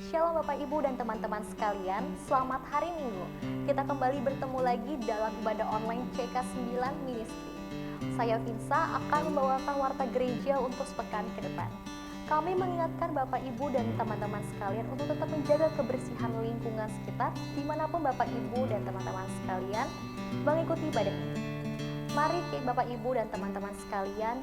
Shalom Bapak Ibu dan teman-teman sekalian, selamat hari Minggu. Kita kembali bertemu lagi dalam ibadah online CK9 Ministry. Saya Vinsa akan membawakan warta gereja untuk sepekan ke depan. Kami mengingatkan Bapak Ibu dan teman-teman sekalian untuk tetap menjaga kebersihan lingkungan sekitar dimanapun Bapak Ibu dan teman-teman sekalian mengikuti ibadah ini. Mari Bapak Ibu dan teman-teman sekalian,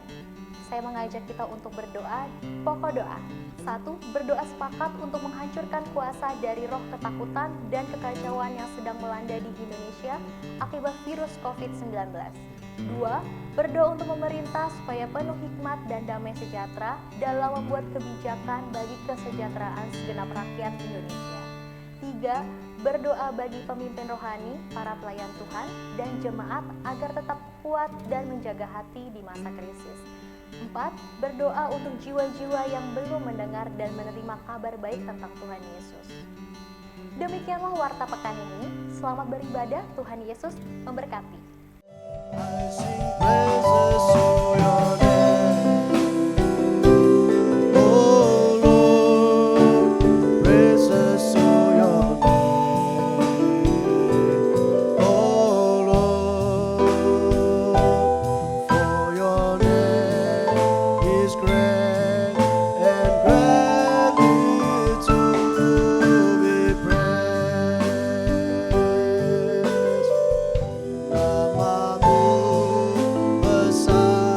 saya mengajak kita untuk berdoa. Pokok doa. 1. Berdoa sepakat untuk menghancurkan kuasa dari roh ketakutan dan kekacauan yang sedang melanda di Indonesia akibat virus COVID-19. 2. Berdoa untuk pemerintah supaya penuh hikmat dan damai sejahtera dalam membuat kebijakan bagi kesejahteraan segenap rakyat Indonesia. 3. Berdoa bagi pemimpin rohani, para pelayan Tuhan, dan jemaat agar tetap kuat dan menjaga hati di masa krisis. 4. Berdoa untuk jiwa-jiwa yang belum mendengar dan menerima kabar baik tentang Tuhan Yesus. Demikianlah warta pekan ini. Selamat beribadah, Tuhan Yesus memberkati. I sing praises to your name, oh Lord, praises to your name, oh Lord, for your name is great and greatly to be praised. Namamu besar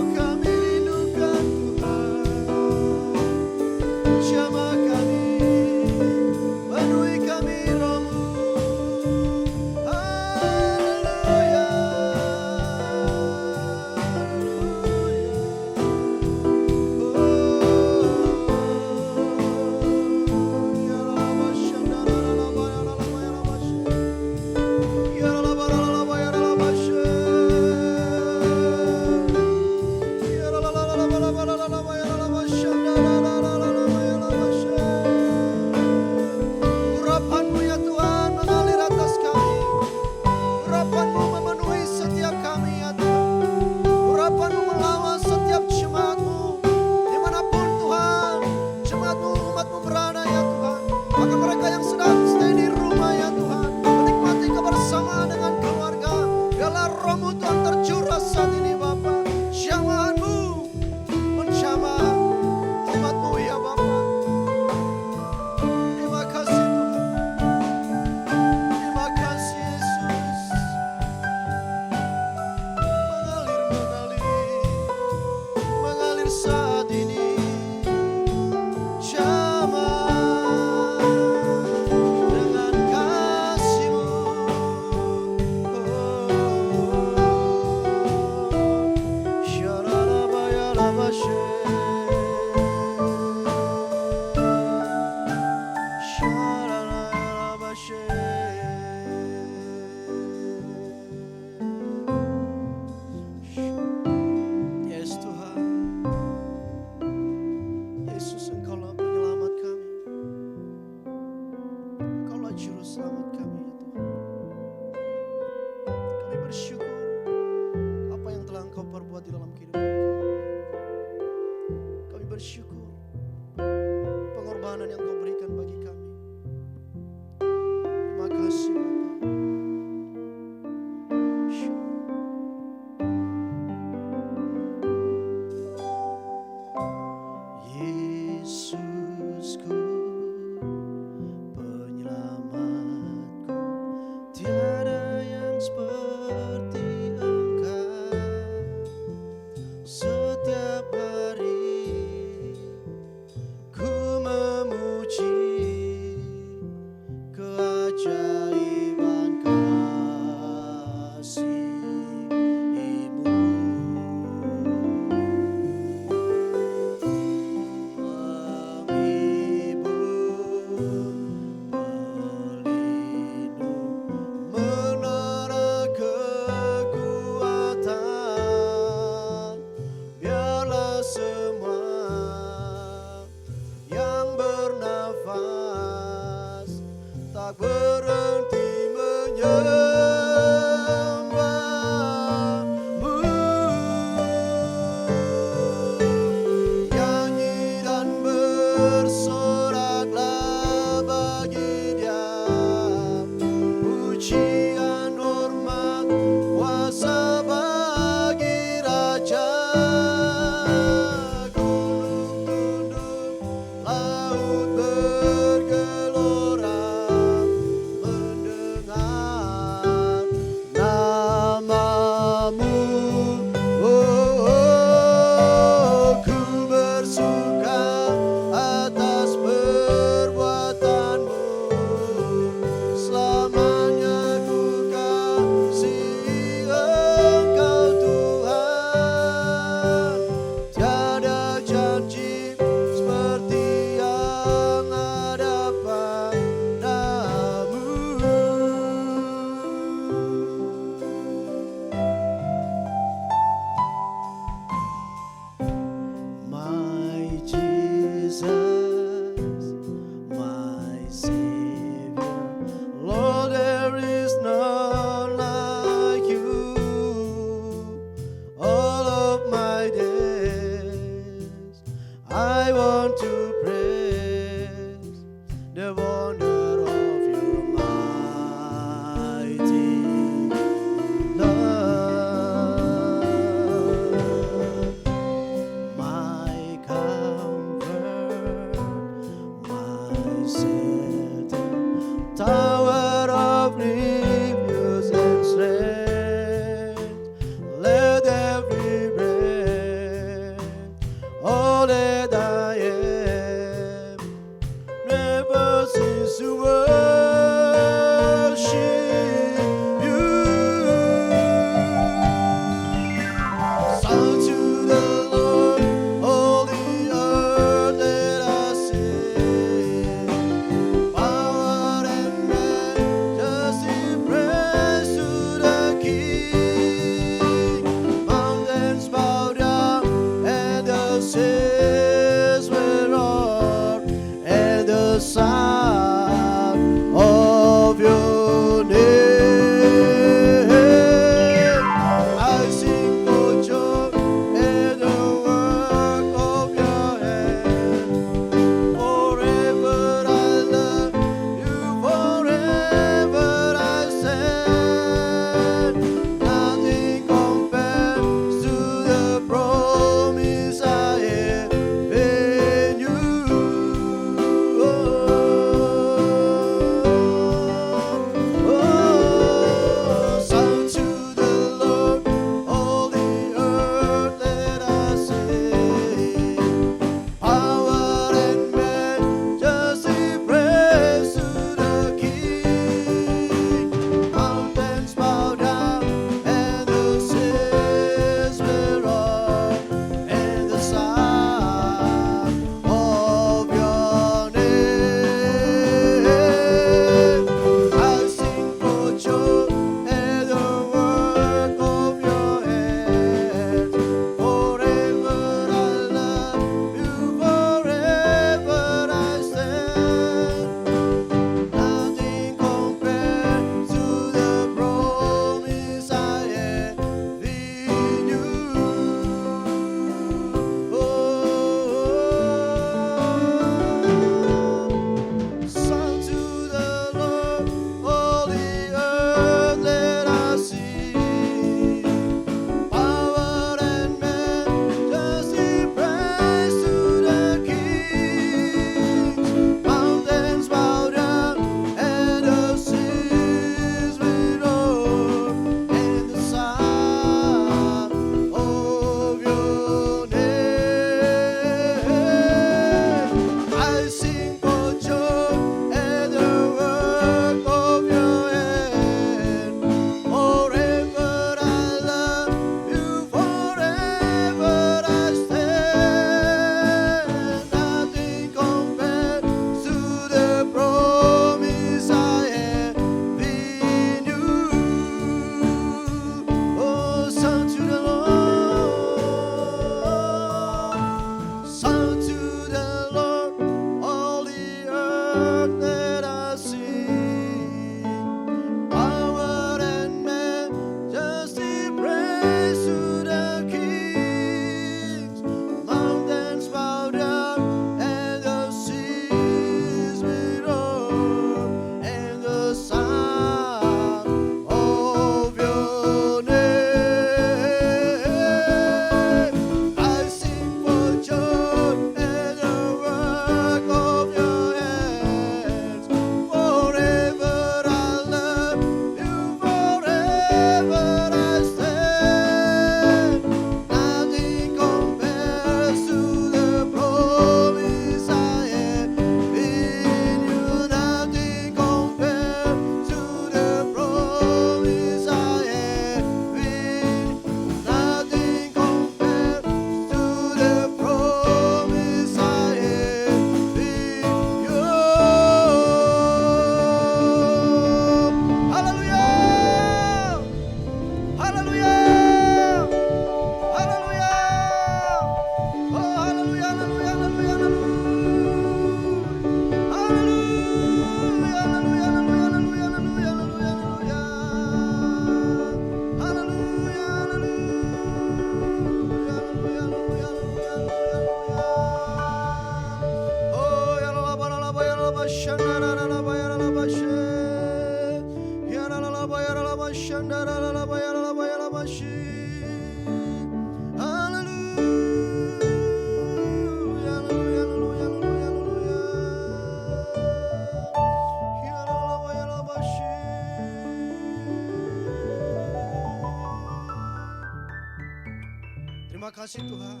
Terima kasih Tuhan.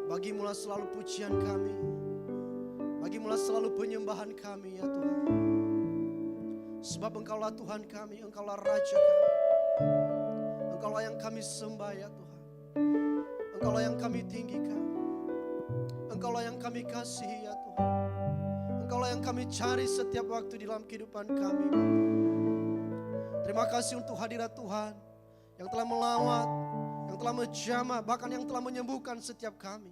Bagimulah selalu pujian kami. Bagimulah selalu penyembahan kami ya Tuhan. Sebab Engkaulah Tuhan kami, Engkaulah Raja kami. Engkaulah yang kami sembah ya Tuhan. Engkaulah yang kami tinggikan. Engkaulah yang kami kasihi ya Tuhan. Engkaulah yang kami cari setiap waktu di dalam kehidupan kami. Terima kasih untuk hadirat Tuhan yang telah melawat, yang telah menjamah, bahkan yang telah menyembuhkan setiap kami.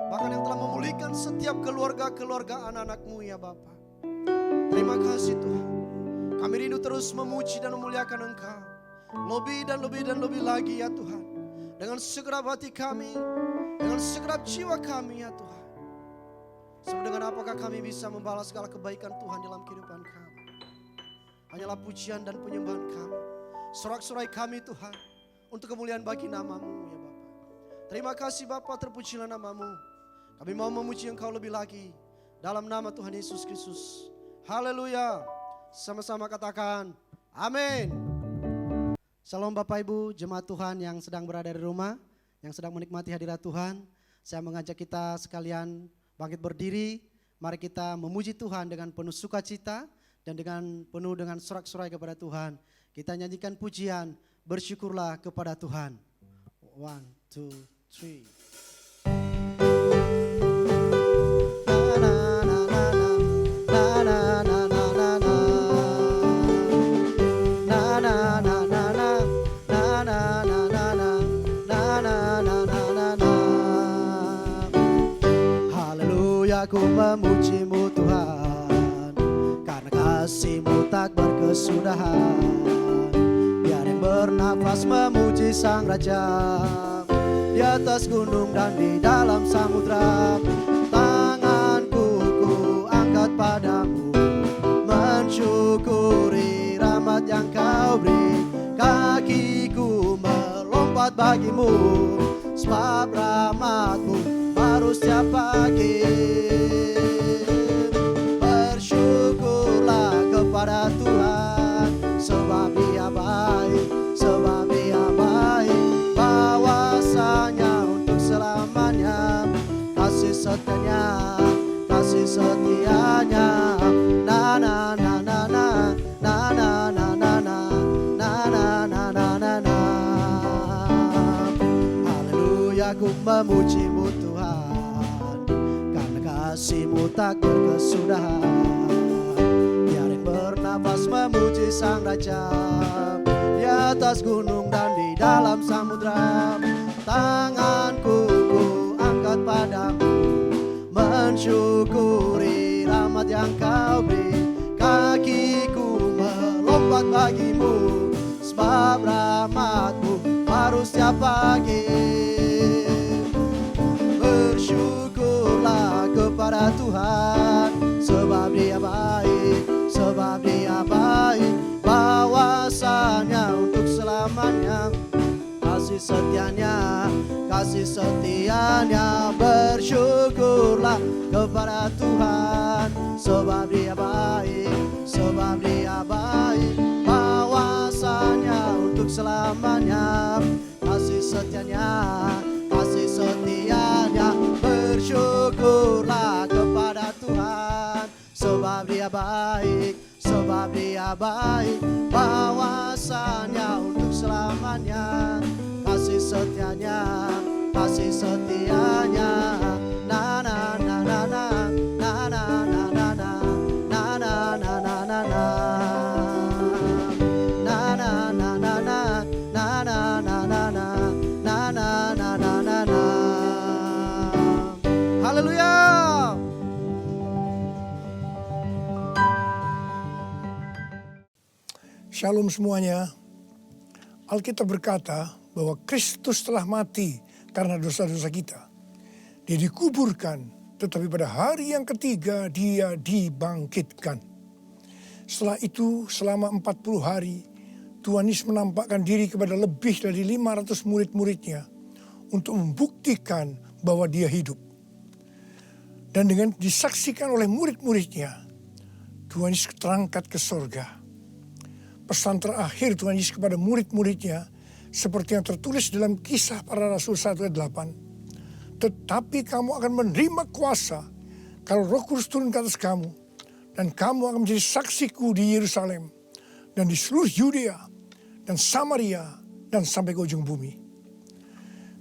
Bahkan yang telah memulihkan setiap keluarga-keluarga anak-anak-Mu ya Bapa. Terima kasih Tuhan. Kami rindu terus memuji dan memuliakan Engkau. Lebih dan lebih dan lebih lagi ya Tuhan. Dengan segenap hati kami, dengan segenap jiwa kami ya Tuhan. Sebab dengan apakah kami bisa membalas segala kebaikan Tuhan dalam kehidupan kami. Hanyalah pujian dan penyembahan kami. Sorak-sorai kami Tuhan. Untuk kemuliaan bagi nama-Mu ya Bapa. Terima kasih Bapa, terpujilah nama-Mu. Kami mau memuji Engkau lebih lagi. Dalam nama Tuhan Yesus Kristus. Haleluya. Sama-sama katakan amin. Salam Bapak Ibu, jemaat Tuhan yang sedang berada di rumah, yang sedang menikmati hadirat Tuhan. Saya mengajak kita sekalian bangkit berdiri. Mari kita memuji Tuhan dengan penuh sukacita dan penuh dengan sorak-sorai kepada Tuhan. Kita nyanyikan pujian, bersyukurlah kepada Tuhan. 1, 2, 3. Aku memuji-Mu Tuhan, karena kasih-Mu tak berkesudahan. Biar yang bernafas memuji Sang Raja, di atas gunung dan di dalam samudra. Tanganku ku angkat padamu, mensyukuri rahmat yang Kau beri. Kakiku melompat bagimu, sebab rahmat-Mu baru setiap pagi. Bersyukurlah kepada Tuhan, sebab Dia baik, sebab Dia baik. Bahwasanya untuk selamanya, kasih setianya, kasih setianya. Na na na na na, na na na na na, na na na na na na. Haleluya, ku memuji-Mu Tuhan, karena kasih-Mu tak berkesudahan. Biar yang bernafas memuji Sang Raja, di atas gunung dan di dalam samudra. Tanganku ku angkat padamu, mensyukuri rahmat yang Kau beri. Kakiku melompat bagimu, sebab rahmat-Mu baru setiap pagi. Bersyukurlah kepada Tuhan, sebab Dia baik, sebab Dia baik. Bahwasanya untuk selamanya, kasih setianya, kasih setianya. Bersyukurlah kepada Tuhan, sebab Dia baik, sebab Dia baik. Bahwasanya untuk selamanya, kasih setianya, kasih setianya. Bersyukurlah kepada Tuhan, sebab Dia baik, sebab Dia baik. Bahwasanya untuk selamanya, kasih setianya, kasih setianya. Na na na na na, na na na na na, na na na na na na, na na na na na, na na na na na, na na na na na na. Haleluya. Shalom semuanya. Alkitab berkata bahwa Kristus telah mati karena dosa-dosa kita. Dia dikuburkan, tetapi pada hari yang ketiga Dia dibangkitkan. Setelah itu selama 40 hari Tuhan Yesus menampakkan diri kepada lebih dari 500 murid-muridnya untuk membuktikan bahwa Dia hidup. Dan dengan disaksikan oleh murid-muridnya, Tuhan Yesus terangkat ke sorga. Pesan terakhir Tuhan Yesus kepada murid-muridnya seperti yang tertulis dalam Kisah Para Rasul 1 ayat 8. Tetapi kamu akan menerima kuasa kalau Roh Kudus turun ke atas kamu, dan kamu akan menjadi saksiku di Yerusalem dan di seluruh Yudea dan Samaria dan sampai ke ujung bumi.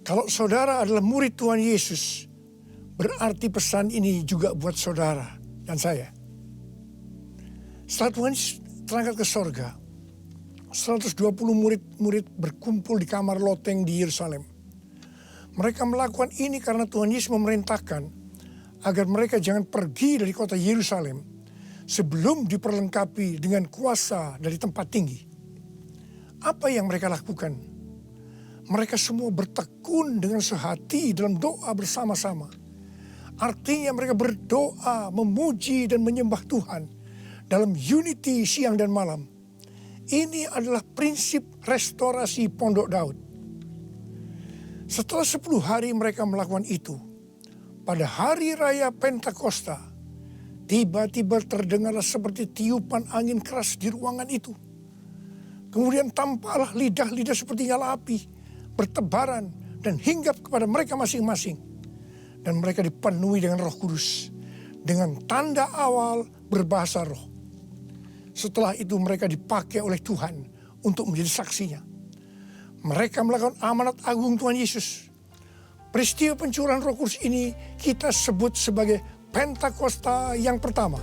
Kalau saudara adalah murid Tuhan Yesus, berarti pesan ini juga buat saudara dan saya. Setelah Tuhan Yesus terangkat ke sorga, 120 murid-murid berkumpul di kamar loteng di Yerusalem. Mereka melakukan ini karena Tuhan Yesus memerintahkan agar mereka jangan pergi dari kota Yerusalem sebelum diperlengkapi dengan kuasa dari tempat tinggi. Apa yang mereka lakukan? Mereka semua bertekun dengan sehati dalam doa bersama-sama. Artinya mereka berdoa, memuji dan menyembah Tuhan dalam unity siang dan malam. Ini adalah prinsip restorasi Pondok Daud. Setelah 10 hari mereka melakukan itu, pada hari raya Pentakosta, tiba-tiba terdengarlah seperti tiupan angin keras di ruangan itu. Kemudian tampaklah lidah-lidah seperti nyala api, bertebaran dan hinggap kepada mereka masing-masing. Dan mereka dipenuhi dengan Roh Kudus, dengan tanda awal berbahasa roh. Setelah itu mereka dipakai oleh Tuhan untuk menjadi saksinya. Mereka melakukan amanat agung Tuhan Yesus. Peristiwa pencurahan Roh Kudus ini kita sebut sebagai Pentakosta yang pertama.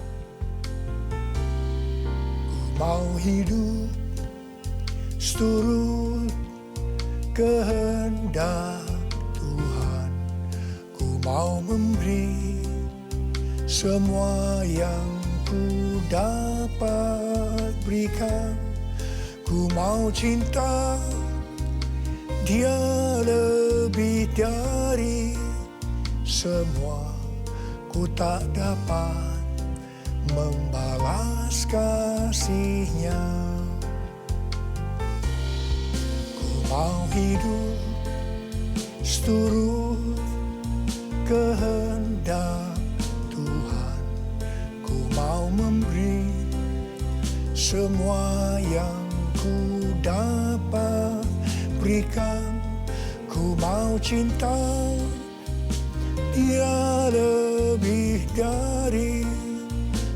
Ku mau hidup seturut kehendak Tuhan. Ku mau memberi semua yang ku dapat berikan. Ku mau cinta Dia lebih dari semua. Ku tak dapat membalas kasih-Nya. Ku mau hidup seturut kehendak Tuhan. Ku mau memberi semua yang ku dapat berikan. Ku mau cinta Dia lebih dari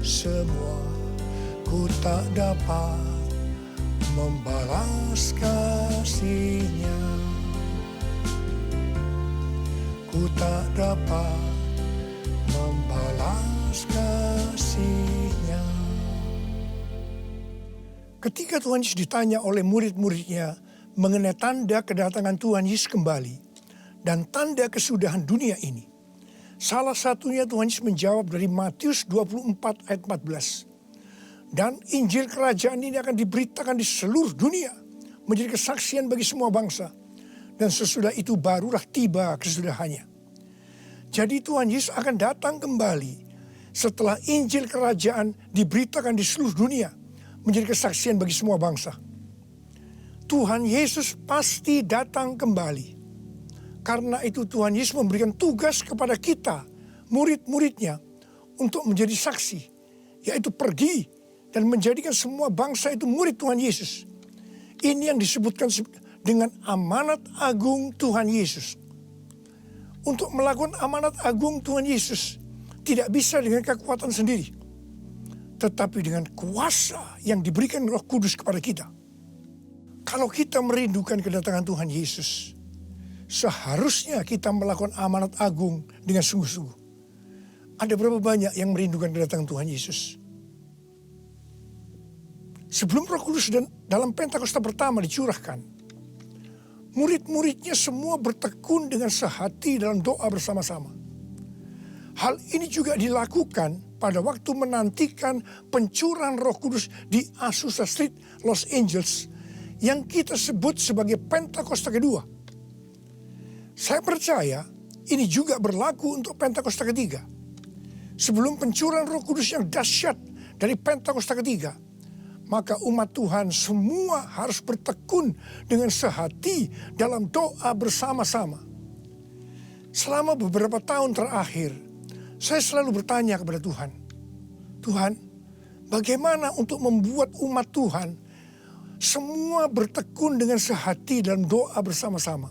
semua. Ku tak dapat membalas kasih-Nya. Ku tak dapat membalas kasih-Nya. Ketika Tuhan Yesus ditanya oleh murid-muridnya mengenai tanda kedatangan Tuhan Yesus kembali dan tanda kesudahan dunia ini, salah satunya Tuhan Yesus menjawab dari Matius 24 ayat 14. Dan Injil Kerajaan ini akan diberitakan di seluruh dunia, menjadi kesaksian bagi semua bangsa. Dan sesudah itu barulah tiba kesudahannya. Jadi Tuhan Yesus akan datang kembali setelah Injil Kerajaan diberitakan di seluruh dunia, menjadi kesaksian bagi semua bangsa. Tuhan Yesus pasti datang kembali. Karena itu Tuhan Yesus memberikan tugas kepada kita, murid-muridnya, untuk menjadi saksi. Yaitu pergi dan menjadikan semua bangsa itu murid Tuhan Yesus. Ini yang disebutkan dengan amanat agung Tuhan Yesus. Untuk melakukan amanat agung Tuhan Yesus tidak bisa dengan kekuatan sendiri, tetapi dengan kuasa yang diberikan Roh Kudus kepada kita. Kalau kita merindukan kedatangan Tuhan Yesus, seharusnya kita melakukan amanat agung dengan sungguh-sungguh. Ada berapa banyak yang merindukan kedatangan Tuhan Yesus? Sebelum Roh Kudus dalam Pentakosta pertama dicurahkan, murid-muridnya semua bertekun dengan sehati dalam doa bersama-sama. Hal ini juga dilakukan pada waktu menantikan pencurahan Roh Kudus di Azusa Street, Los Angeles, yang kita sebut sebagai Pentakosta kedua. Saya percaya ini juga berlaku untuk Pentakosta ketiga. Sebelum pencurahan Roh Kudus yang dahsyat dari Pentakosta ketiga, maka umat Tuhan semua harus bertekun dengan sehati dalam doa bersama-sama. Selama beberapa tahun terakhir, saya selalu bertanya kepada Tuhan, Tuhan, bagaimana untuk membuat umat Tuhan semua bertekun dengan sehati dalam doa bersama-sama.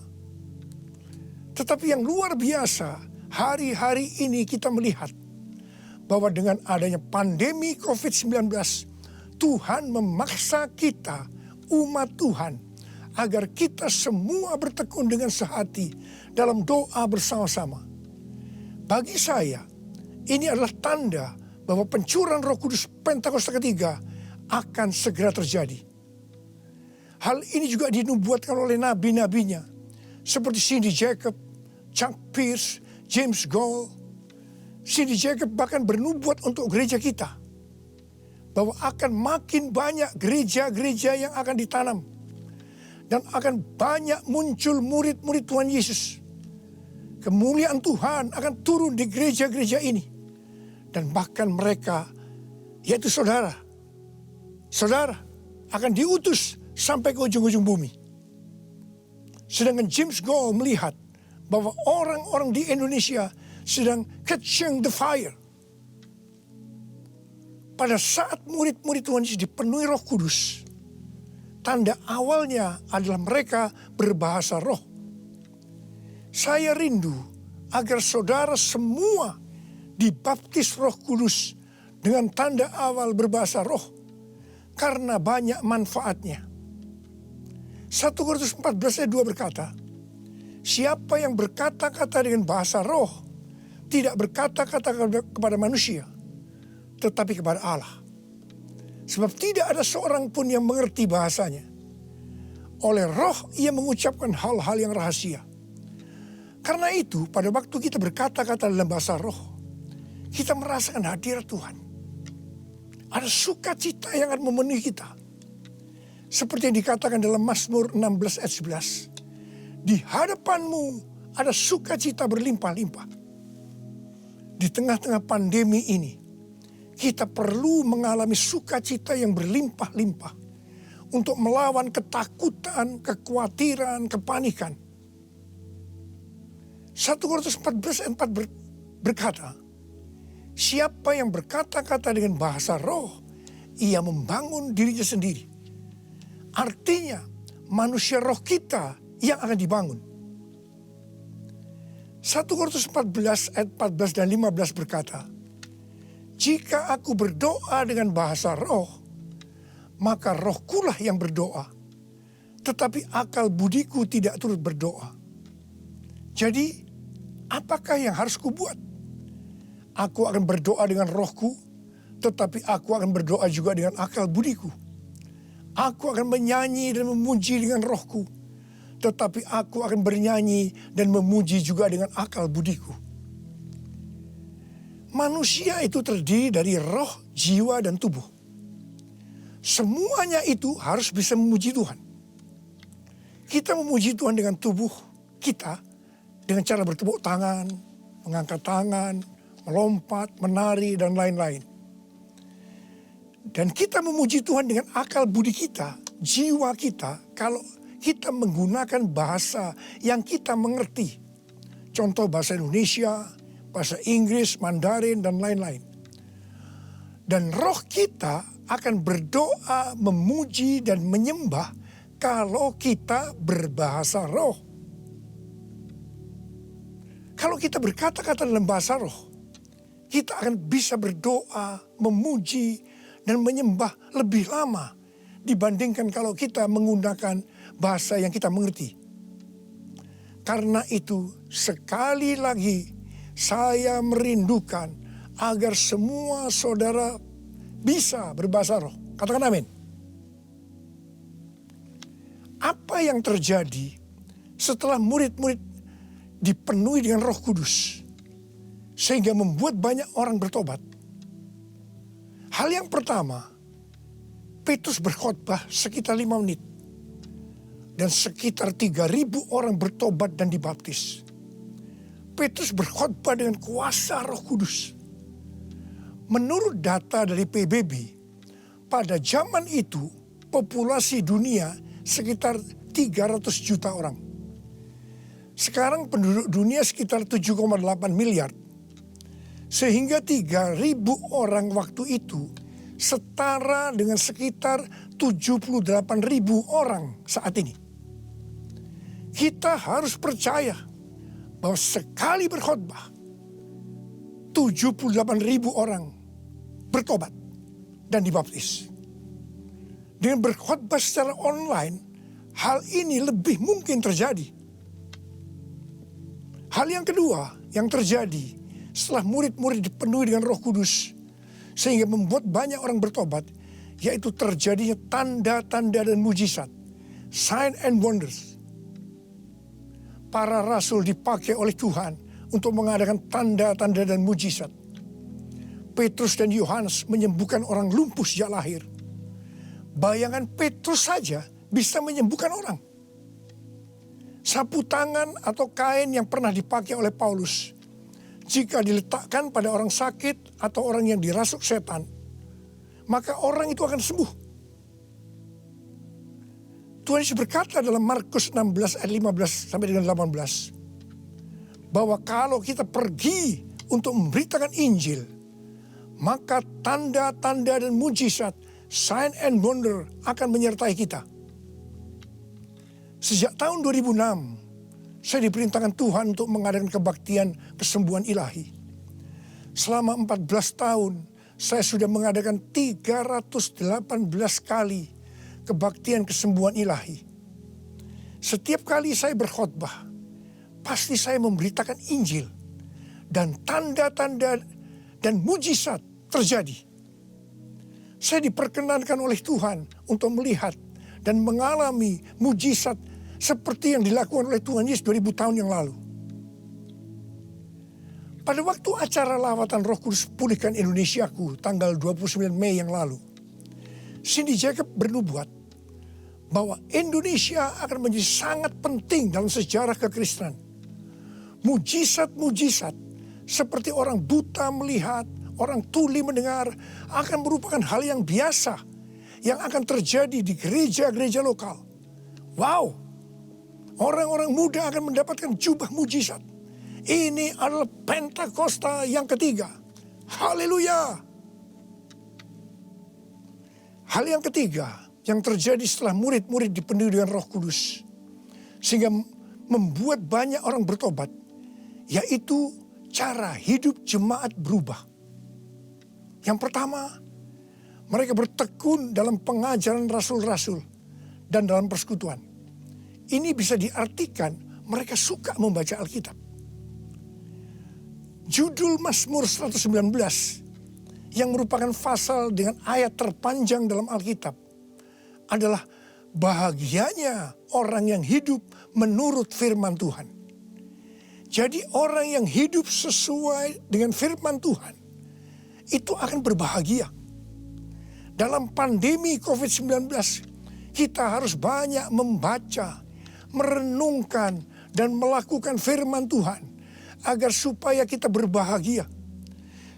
Tetapi yang luar biasa, hari-hari ini kita melihat bahwa dengan adanya pandemi COVID-19, Tuhan memaksa kita, umat Tuhan, agar kita semua bertekun dengan sehati dalam doa bersama-sama. Bagi saya, ini adalah tanda bahwa pencurahan Roh Kudus Pentakosta ketiga akan segera terjadi. Hal ini juga dinubuatkan oleh nabi-nabinya, seperti Cindy Jacob, Chuck Pierce, James Goll. Cindy Jacob bahkan bernubuat untuk gereja kita, bahwa akan makin banyak gereja-gereja yang akan ditanam, dan akan banyak muncul murid-murid Tuhan Yesus. Kemuliaan Tuhan akan turun di gereja-gereja ini. Dan bahkan mereka, yaitu saudara akan diutus sampai ke ujung-ujung bumi. Sedangkan James Goll melihat bahwa orang-orang di Indonesia sedang catching the fire. Pada saat murid-murid Tuhan Yesus dipenuhi Roh Kudus, tanda awalnya adalah mereka berbahasa roh. Saya rindu agar saudara semua dibaptis Roh Kudus dengan tanda awal berbahasa roh, karena banyak manfaatnya. 1 Korintus 14 ayat 2 berkata, siapa yang berkata-kata dengan bahasa roh, tidak berkata-kata kepada manusia, tetapi kepada Allah. Sebab tidak ada seorang pun yang mengerti bahasanya. Oleh roh ia mengucapkan hal-hal yang rahasia. Karena itu pada waktu kita berkata-kata dalam bahasa roh, kita merasakan hadirat Tuhan. Ada sukacita yang akan memenuhi kita. Seperti yang dikatakan dalam Mazmur 16 ayat 11. Di hadapanmu ada sukacita berlimpah-limpah. Di tengah-tengah pandemi ini, kita perlu mengalami sukacita yang berlimpah-limpah untuk melawan ketakutan, kekhawatiran, kepanikan. 1 Korintus 14 ayat 4 berkata, siapa yang berkata-kata dengan bahasa roh, ia membangun dirinya sendiri. Artinya manusia roh kita yang akan dibangun. 1 Korintus 14 ayat 14 dan 15 berkata, jika aku berdoa dengan bahasa roh, maka rohkulah yang berdoa, tetapi akal budiku tidak turut berdoa. Jadi, apakah yang harus kubuat? Aku akan berdoa dengan rohku, tetapi aku akan berdoa juga dengan akal budiku. Aku akan menyanyi dan memuji dengan rohku, tetapi aku akan bernyanyi dan memuji juga dengan akal budiku. Manusia itu terdiri dari roh, jiwa, dan tubuh. Semuanya itu harus bisa memuji Tuhan. Kita memuji Tuhan dengan tubuh kita, dengan cara bertepuk tangan, mengangkat tangan, melompat, menari, dan lain-lain. Dan kita memuji Tuhan dengan akal budi kita, jiwa kita, kalau kita menggunakan bahasa yang kita mengerti. Contoh bahasa Indonesia, bahasa Inggris, Mandarin, dan lain-lain. Dan roh kita akan berdoa, memuji, dan menyembah kalau kita berbahasa roh. Kalau kita berkata-kata dalam bahasa roh, kita akan bisa berdoa, memuji, dan menyembah lebih lama dibandingkan kalau kita menggunakan bahasa yang kita mengerti. Karena itu sekali lagi saya merindukan agar semua saudara bisa berbahasa roh. Katakan amin. Apa yang terjadi setelah murid-murid dipenuhi dengan Roh Kudus sehingga membuat banyak orang bertobat? Hal yang pertama, Petrus berkhotbah sekitar 5 menit dan sekitar 3.000 orang bertobat dan dibaptis. Petrus berkhotbah dengan kuasa Roh Kudus. Menurut data dari PBB, pada zaman itu populasi dunia sekitar 300 juta orang. Sekarang penduduk dunia sekitar 7,8 miliar. Sehingga 3.000 orang waktu itu setara dengan sekitar 78.000 orang saat ini. Kita harus percaya bahwa sekali berkhotbah, 78.000 orang bertobat dan dibaptis. Dengan berkhotbah secara online, hal ini lebih mungkin terjadi. Hal yang kedua yang terjadi setelah murid-murid dipenuhi dengan Roh Kudus, sehingga membuat banyak orang bertobat, yaitu terjadinya tanda-tanda dan mujizat, sign and wonders. Para rasul dipakai oleh Tuhan untuk mengadakan tanda-tanda dan mujizat. Petrus dan Yohanes menyembuhkan orang lumpuh sejak lahir. Bayangan Petrus saja bisa menyembuhkan orang. Sapu tangan atau kain yang pernah dipakai oleh Paulus, jika diletakkan pada orang sakit atau orang yang dirasuk setan, maka orang itu akan sembuh. Tuhan Yesus berkata dalam Markus 16 ayat 15 sampai dengan 18, bahwa kalau kita pergi untuk memberitakan Injil, maka tanda-tanda dan mujizat, sign and wonder akan menyertai kita. Sejak tahun 2006, saya diperintahkan Tuhan untuk mengadakan kebaktian kesembuhan ilahi. Selama 14 tahun, saya sudah mengadakan 318 kali kebaktian kesembuhan ilahi. Setiap kali saya berkhotbah, pasti saya memberitakan Injil. Dan tanda-tanda dan mujizat terjadi. Saya diperkenankan oleh Tuhan untuk melihat dan mengalami mujizat seperti yang dilakukan oleh Tuhan Yesus 2000 tahun yang lalu. Pada waktu acara lawatan Roh Kudus Pulihkan Indonesiaku tanggal 29 Mei yang lalu, Cindy Jacob bernubuat bahwa Indonesia akan menjadi sangat penting dalam sejarah kekristenan. Mujizat-mujizat seperti orang buta melihat, orang tuli mendengar akan merupakan hal yang biasa yang akan terjadi di gereja-gereja lokal. Wow, orang-orang muda akan mendapatkan jubah mujizat. Ini adalah Pentakosta yang ketiga. Haleluya. Hal yang ketiga yang terjadi setelah murid-murid dipenuhi dengan Roh Kudus, sehingga membuat banyak orang bertobat, yaitu cara hidup jemaat berubah. Yang pertama, mereka bertekun dalam pengajaran rasul-rasul dan dalam persekutuan. Ini bisa diartikan mereka suka membaca Alkitab. Judul Mazmur 119 yang merupakan pasal dengan ayat terpanjang dalam Alkitab adalah bahagianya orang yang hidup menurut firman Tuhan. Jadi orang yang hidup sesuai dengan firman Tuhan itu akan berbahagia. Dalam pandemi COVID-19, kita harus banyak membaca, merenungkan, dan melakukan firman Tuhan agar supaya kita berbahagia.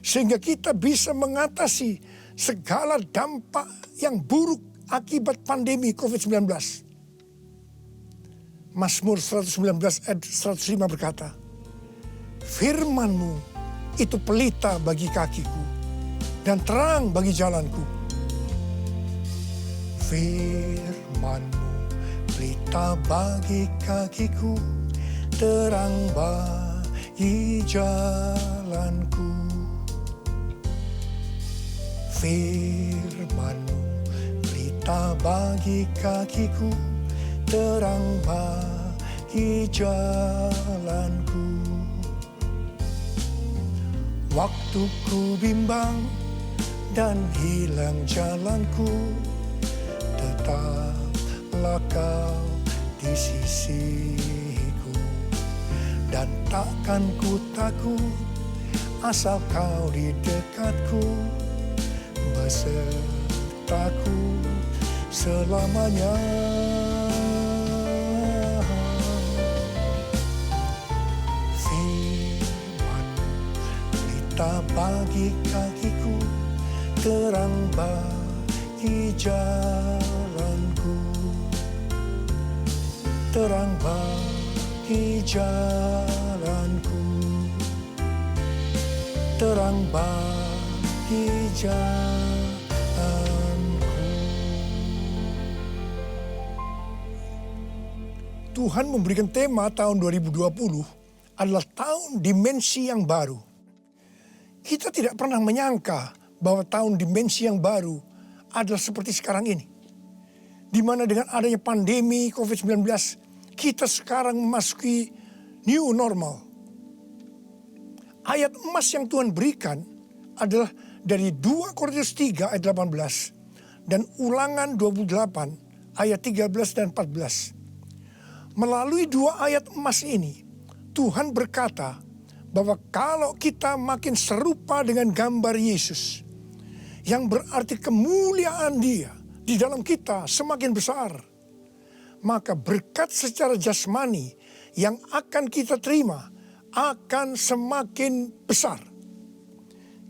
Sehingga kita bisa mengatasi segala dampak yang buruk akibat pandemi COVID-19. Mazmur 119 ayat 105 berkata, "Firman-Mu itu pelita bagi kakiku dan terang bagi jalanku." Firman-Mu pelita bagi kakiku, terang bagi jalanku. Firman-Mu pelita bagi kakiku, terang bagi jalanku. Waktu ku bimbang dan hilang jalanku, tetaplah Kau di sisiku. Dan takkan ku takut asal Kau di dekatku, besertaku selamanya. Firman-Mu pelita bagi kakiku, terang bagi jalanku. Terang bagi jalanku, terang bagi jalanku. Tuhan memberikan tema tahun 2020 adalah tahun dimensi yang baru. Kita tidak pernah menyangka bahwa tahun dimensi yang baru adalah seperti sekarang ini. Di mana dengan adanya pandemi COVID-19, kita sekarang memasuki new normal. Ayat emas yang Tuhan berikan adalah dari 2 Korintus 3 ayat 18 dan Ulangan 28 ayat 13 dan 14. Melalui 2 ayat emas ini, Tuhan berkata bahwa kalau kita makin serupa dengan gambar Yesus, yang berarti kemuliaan Dia di dalam kita semakin besar, maka berkat secara jasmani yang akan kita terima akan semakin besar.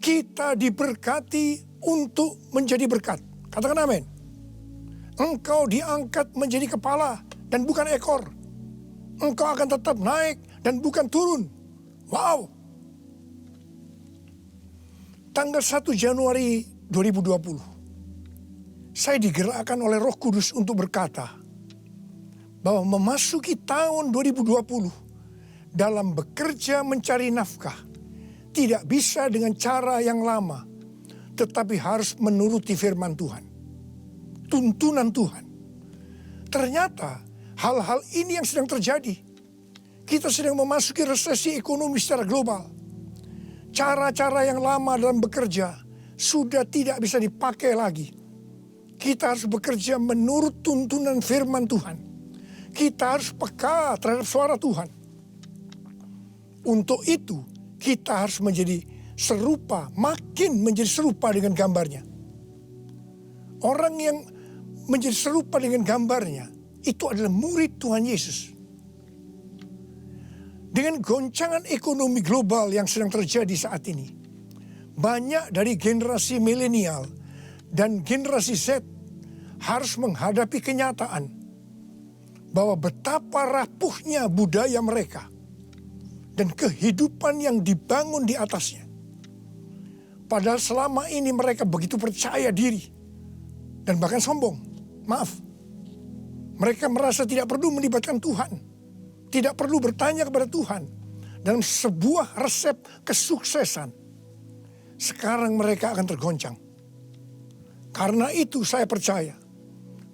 Kita diberkati untuk menjadi berkat. Katakan amin. Engkau diangkat menjadi kepala dan bukan ekor. Engkau akan tetap naik dan bukan turun. Wow. Tanggal 1 Januari 2020. Saya digerakkan oleh Roh Kudus untuk berkata bahwa memasuki tahun 2020 dalam bekerja mencari nafkah tidak bisa dengan cara yang lama, tetapi harus menuruti firman Tuhan. Tuntunan Tuhan. Ternyata hal-hal ini yang sedang terjadi. Kita sedang memasuki resesi ekonomi secara global. Cara-cara yang lama dalam bekerja sudah tidak bisa dipakai lagi. Kita harus bekerja menurut tuntunan firman Tuhan. Kita harus peka terhadap suara Tuhan. Untuk itu kita harus menjadi serupa, makin menjadi serupa dengan gambarnya. Orang yang menjadi serupa dengan gambarnya itu adalah murid Tuhan Yesus. Dengan goncangan ekonomi global yang sedang terjadi saat ini, banyak dari generasi milenial dan generasi Z harus menghadapi kenyataan bahwa betapa rapuhnya budaya mereka dan kehidupan yang dibangun di atasnya. Padahal selama ini mereka begitu percaya diri dan bahkan sombong. Maaf. Mereka merasa tidak perlu melibatkan Tuhan. Tidak perlu bertanya kepada Tuhan. Dalam sebuah resep kesuksesan. Sekarang mereka akan tergoncang. Karena itu saya percaya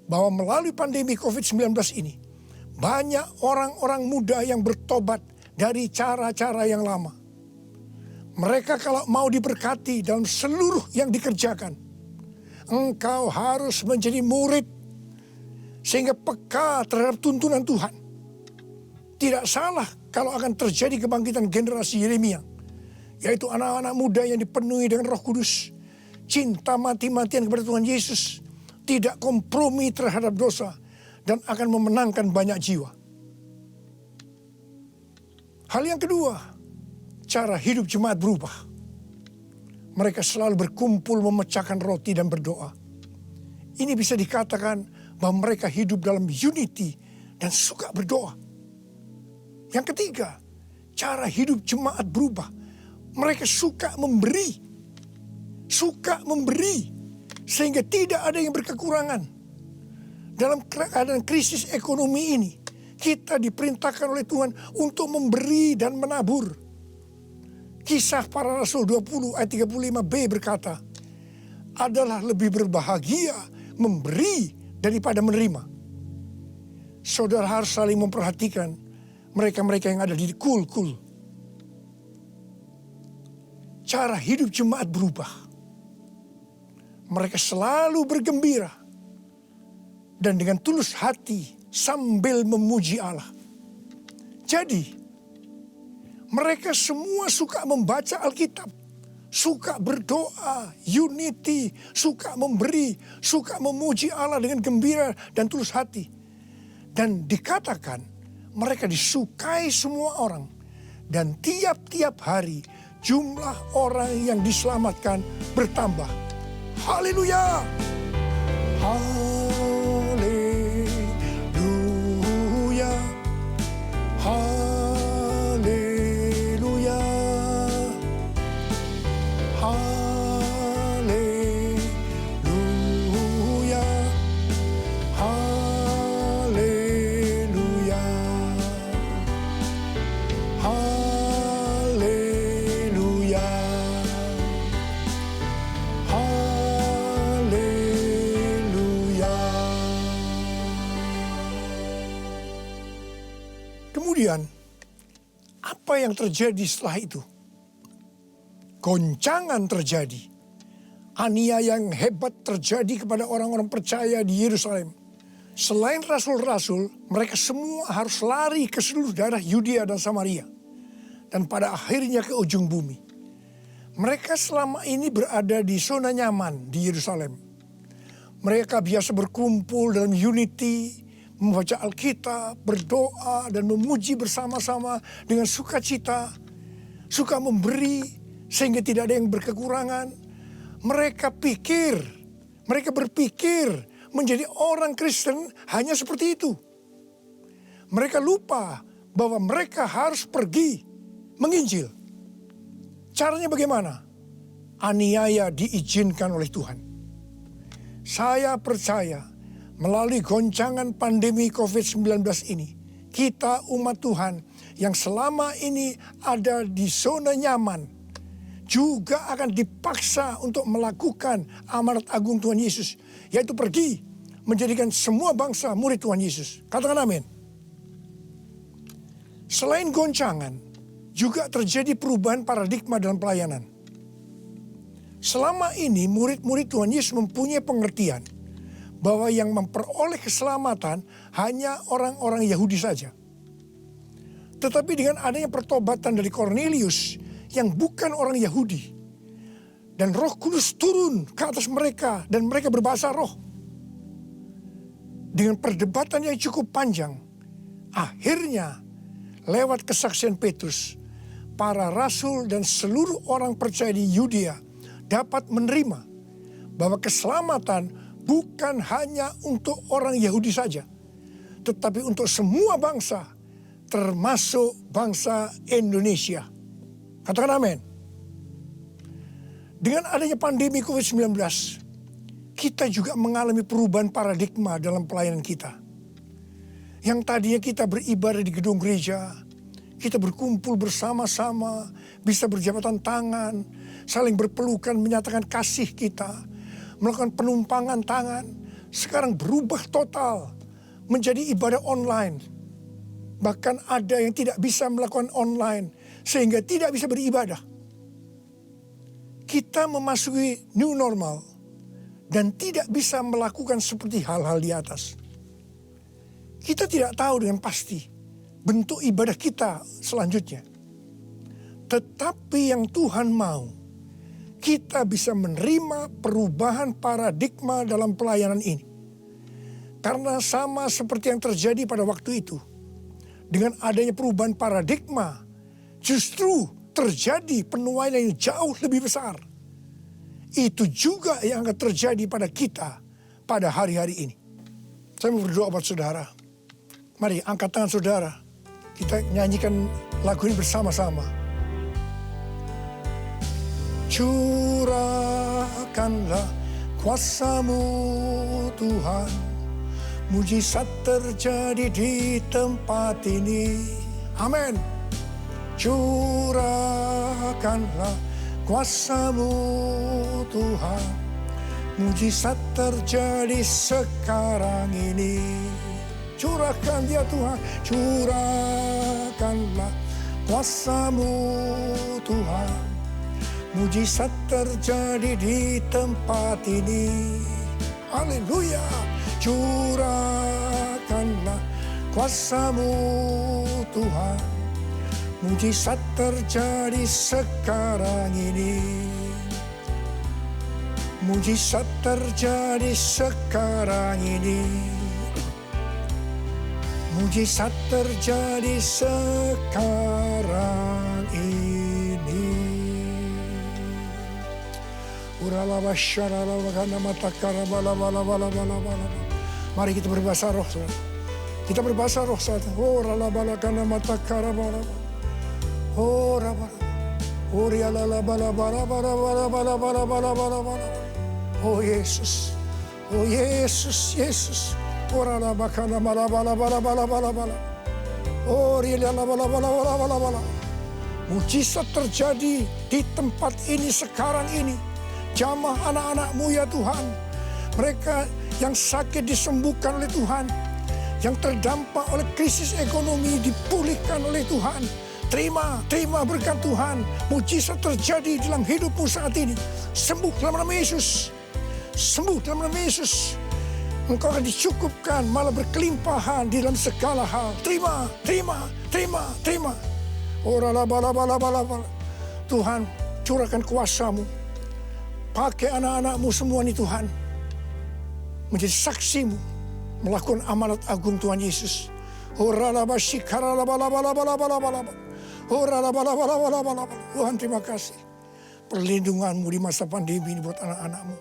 bahwa melalui pandemi COVID-19 ini, banyak orang-orang muda yang bertobat dari cara-cara yang lama. Mereka kalau mau diberkati dalam seluruh yang dikerjakan, engkau harus menjadi murid sehingga peka terhadap tuntunan Tuhan. Tidak salah kalau akan terjadi kebangkitan generasi Yeremia, yaitu anak-anak muda yang dipenuhi dengan Roh Kudus, cinta mati-matian kepada Tuhan Yesus, tidak kompromi terhadap dosa, dan akan memenangkan banyak jiwa. Hal yang kedua, cara hidup jemaat berubah. Mereka selalu berkumpul memecahkan roti dan berdoa. Ini bisa dikatakan bahwa mereka hidup dalam unity dan suka berdoa. Yang ketiga, cara hidup jemaat berubah. Mereka suka memberi. Suka memberi. Sehingga tidak ada yang berkekurangan. Dalam keadaan krisis ekonomi ini, kita diperintahkan oleh Tuhan untuk memberi dan menabur. Kisah Para Rasul 20 ayat 35b berkata, adalah lebih berbahagia memberi daripada menerima. Saudara harus saling memperhatikan mereka-mereka yang ada di kul-kul. Cara hidup jemaat berubah. Mereka selalu bergembira dan dengan tulus hati sambil memuji Allah. Jadi, mereka semua suka membaca Alkitab, suka berdoa, unity, suka memberi, suka memuji Allah dengan gembira dan tulus hati. Dan dikatakan mereka disukai semua orang. Dan tiap-tiap hari jumlah orang yang diselamatkan bertambah. Haleluya! Haleluya! Haleluya! Haleluya! Haleluya! apa yang terjadi setelah itu? Goncangan terjadi. Aniaya yang hebat terjadi kepada orang-orang percaya di Yerusalem. Selain rasul-rasul, mereka semua harus lari ke seluruh daerah Yudea dan Samaria. Dan pada akhirnya ke ujung bumi. Mereka selama ini berada di zona nyaman di Yerusalem. Mereka biasa berkumpul dalam unity, membaca Alkitab, berdoa, dan memuji bersama-sama dengan sukacita. Suka memberi sehingga tidak ada yang berkekurangan. Mereka berpikir menjadi orang Kristen hanya seperti itu. Mereka lupa bahwa mereka harus pergi menginjil. Caranya bagaimana? Aniaya diizinkan oleh Tuhan. Saya percaya melalui goncangan pandemi COVID-19 ini, kita umat Tuhan yang selama ini ada di zona nyaman, juga akan dipaksa untuk melakukan amanat agung Tuhan Yesus, yaitu pergi menjadikan semua bangsa murid Tuhan Yesus. Katakan amin. Selain goncangan, juga terjadi perubahan paradigma dalam pelayanan. Selama ini murid-murid Tuhan Yesus mempunyai pengertian bahwa yang memperoleh keselamatan hanya orang-orang Yahudi saja. Tetapi dengan adanya pertobatan dari Kornelius yang bukan orang Yahudi, dan Roh Kudus turun ke atas mereka dan mereka berbahasa roh. Dengan perdebatan yang cukup panjang, akhirnya lewat kesaksian Petrus, para rasul dan seluruh orang percaya di Yudea dapat menerima bahwa keselamatan bukan hanya untuk orang Yahudi saja, tetapi untuk semua bangsa, termasuk bangsa Indonesia. Katakan amin. Dengan adanya pandemi COVID-19, kita juga mengalami perubahan paradigma dalam pelayanan kita. Yang tadinya kita beribadah di gedung gereja, kita berkumpul bersama-sama, bisa berjabatan tangan, saling berpelukan, menyatakan kasih kita, melakukan penumpangan tangan. Sekarang berubah total menjadi ibadah online. Bahkan ada yang tidak bisa melakukan online, sehingga tidak bisa beribadah. Kita memasuki new normal dan tidak bisa melakukan seperti hal-hal di atas. Kita tidak tahu dengan pasti bentuk ibadah kita selanjutnya. Tetapi yang Tuhan mau, kita bisa menerima perubahan paradigma dalam pelayanan ini. Karena sama seperti yang terjadi pada waktu itu, dengan adanya perubahan paradigma, justru terjadi penuaian yang jauh lebih besar. Itu juga yang akan terjadi pada kita pada hari-hari ini. Saya mau berdoa buat saudara. Mari angkat tangan saudara. Kita nyanyikan lagu ini bersama-sama. Curahkanlah kuasa-Mu Tuhan. Mujizat terjadi di tempat ini. Amin. Curahkanlah kuasa-Mu Tuhan. Mujizat terjadi sekarang ini. Curahkan dia Tuhan. Curahkanlah kuasa-Mu Tuhan. Mujizat terjadi di tempat ini. Haleluya. Curahkanlah kuasa-Mu Tuhan. Mujizat terjadi sekarang ini. Mujizat terjadi sekarang ini. Mujizat terjadi sekarang ini. Mari kita berbahasa roh. Kita berbahasa roh saat. Oh Yesus, oh Yesus, Yesus. Mujizat terjadi di tempat ini sekarang ini. Jamah anak-anak-Mu ya Tuhan. Mereka yang sakit disembuhkan oleh Tuhan. Yang terdampak oleh krisis ekonomi dipulihkan oleh Tuhan. terima berkat Tuhan. Mujizat terjadi dalam hidupmu saat ini. Sembuh dalam nama Yesus. Sembuh dalam nama Yesus. Engkau akan dicukupkan, malah berkelimpahan di dalam segala hal. Terima. Tuhan, curahkan kuasa-Mu. Pakai anak-anak-Mu semua nih Tuhan. Menjadi saksi-Mu. Melakukan amanat agung Tuhan Yesus. Tuhan, terima kasih. Perlindungan-Mu di masa pandemi ini buat anak-anak-Mu.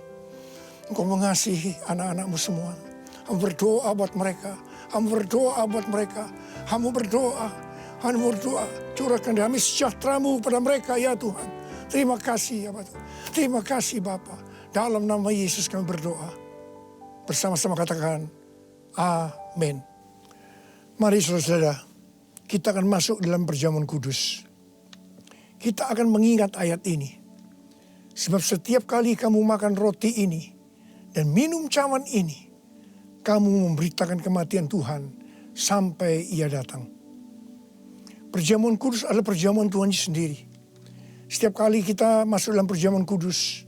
Engkau mengasihi anak-anak-Mu semua. Kamu berdoa buat mereka. Kamu berdoa. Curahkan damai sejahtera-Mu pada mereka ya Tuhan. Terima kasih ya Bapak. Terima kasih Bapa. Dalam nama Yesus kami berdoa. Bersama-sama katakan amin. Mari saudara, kita akan masuk dalam perjamuan kudus. Kita akan mengingat ayat ini. Sebab setiap kali kamu makan roti ini dan minum cawan ini, kamu memberitakan kematian Tuhan sampai Ia datang. Perjamuan kudus adalah perjamuan Tuhan Yesus sendiri. Setiap kali kita masuk dalam perjamuan kudus,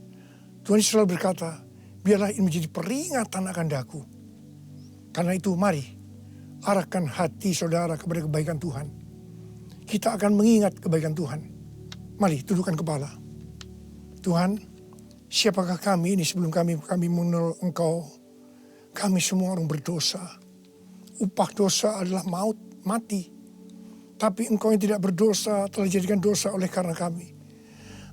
Tuhan Yesus selalu berkata, biarlah ini menjadi peringatan akan daku. Karena itu mari, arahkan hati saudara kepada kebaikan Tuhan. Kita akan mengingat kebaikan Tuhan. Mari tundukkan kepala. Tuhan, siapakah kami ini sebelum kami mengenal Engkau? Kami semua orang berdosa. Upah dosa adalah maut, mati. Tapi Engkau yang tidak berdosa telah dijadikan dosa oleh karena kami.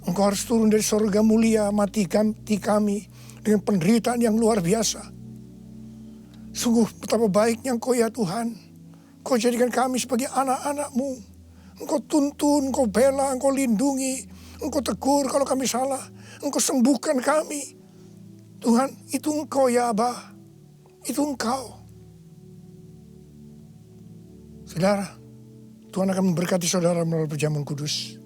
Engkau harus turun dari surga mulia, mati kami dengan penderitaan yang luar biasa. Sungguh betapa baiknya Engkau ya Tuhan. Engkau jadikan kami sebagai anak-anak-Mu. Engkau tuntun, Engkau bela, Engkau lindungi. Engkau tegur kalau kami salah. Engkau sembuhkan kami. Tuhan, itu Engkau ya Abah. Itu Engkau. Saudara, Tuhan akan memberkati saudara melalui perjamuan kudus.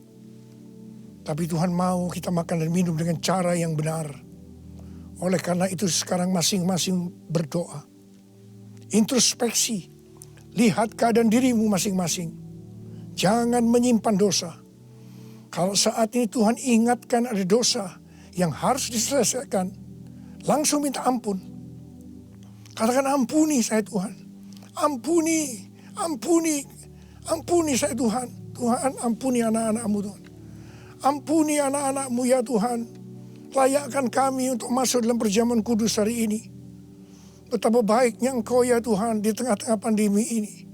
Tapi Tuhan mau kita makan dan minum dengan cara yang benar. Oleh karena itu sekarang masing-masing berdoa. Introspeksi. Lihat keadaan dirimu masing-masing. Jangan menyimpan dosa. Kalau saat ini Tuhan ingatkan ada dosa yang harus diselesaikan, langsung minta ampun. Katakan ampuni saya Tuhan. Ampuni saya Tuhan. Tuhan ampuni anak-anak-Mu Tuhan. Ampuni anak-anak-Mu ya Tuhan. Layakkan kami untuk masuk dalam perjamuan kudus hari ini. Betapa baiknya Engkau ya Tuhan di tengah-tengah pandemi ini.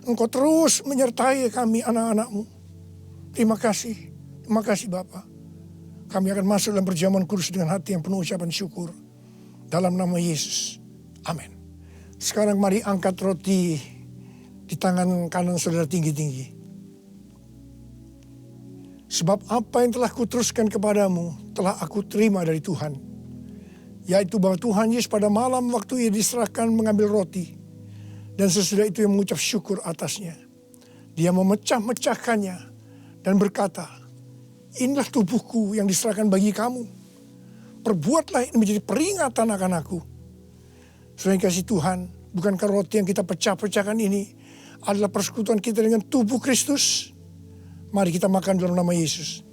Engkau terus menyertai kami anak-anak-Mu. Terima kasih Bapa. Kami akan masuk dalam perjamuan kudus dengan hati yang penuh ucapan syukur. Dalam nama Yesus. Amin. Sekarang mari angkat roti di tangan kanan saudara tinggi-tinggi. Sebab apa yang telah kuteruskan kepadamu telah aku terima dari Tuhan. Yaitu bahwa Tuhan Yesus pada malam waktu Ia diserahkan mengambil roti. Dan sesudah itu Ia mengucap syukur atasnya. Dia memecah-mecahkannya dan berkata, inilah tubuhku yang diserahkan bagi kamu. Perbuatlah ini menjadi peringatan akan aku. Saudara yang kasih Tuhan, bukankah roti yang kita pecah-pecahkan ini adalah persekutuan kita dengan tubuh Kristus? Mari kita makan dalam nama Yesus.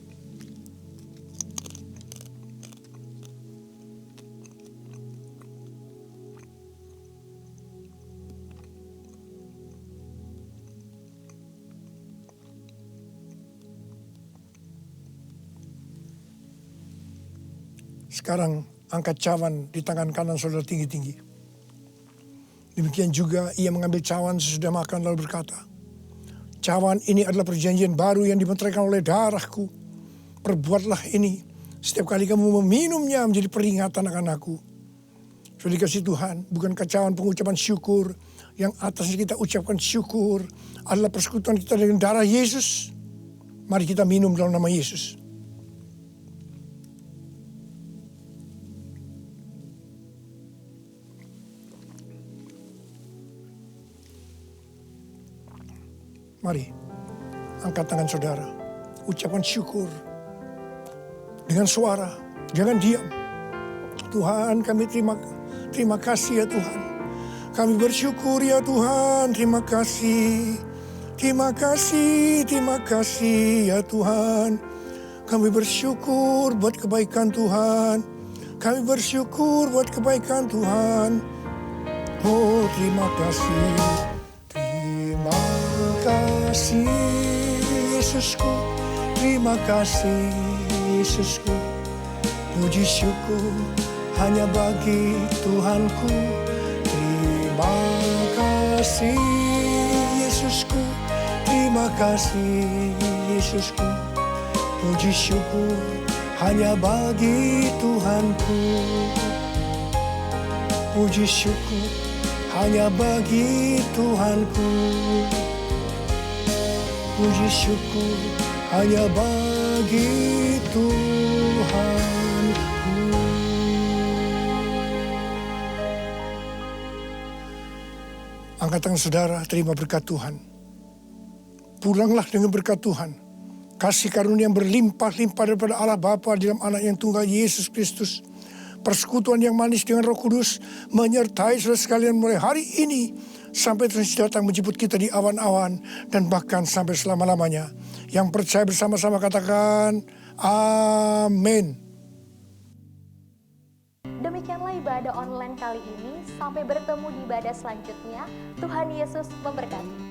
Sekarang angkat cawan di tangan kanan saudara tinggi-tinggi. Demikian juga ia mengambil cawan sesudah makan lalu berkata, cawan ini adalah perjanjian baru yang dimeteraikan oleh darahku. Perbuatlah ini setiap kali kamu meminumnya menjadi peringatan akan aku. Sudah dikasih Tuhan, bukankah cawan pengucapan syukur yang atasnya kita ucapkan syukur adalah persekutuan kita dengan darah Yesus. Mari kita minum dalam nama Yesus. Mari, angkat tangan saudara. Ucapan syukur. Dengan suara, jangan diam. Tuhan, kami terima kasih ya Tuhan. Kami bersyukur ya Tuhan, terima kasih. Terima kasih ya Tuhan. Kami bersyukur buat kebaikan Tuhan. Kami bersyukur buat kebaikan Tuhan. Oh, terima kasih. Terima kasih Yesusku. Terima kasih Yesusku. Puji syukur hanya bagi Tuhanku. Terima kasih Yesusku. Terima kasih Yesusku. Puji syukur hanya bagi Tuhanku. Puji syukur hanya bagi Tuhanku. Puji syukur hanya bagi Tuhanku. Angkat tangan saudara, terima berkat Tuhan. Pulanglah dengan berkat Tuhan. Kasih karunia yang berlimpah-limpah daripada Allah Bapa di dalam anak yang tunggal Yesus Kristus. Persekutuan yang manis dengan Roh Kudus menyertai saudara sekalian mulai hari ini sampai terus datang menjemput kita di awan-awan dan bahkan sampai selama-lamanya. Yang percaya bersama-sama katakan amin. Demikianlah ibadah online kali ini. Sampai bertemu di ibadah selanjutnya. Tuhan Yesus memberkati.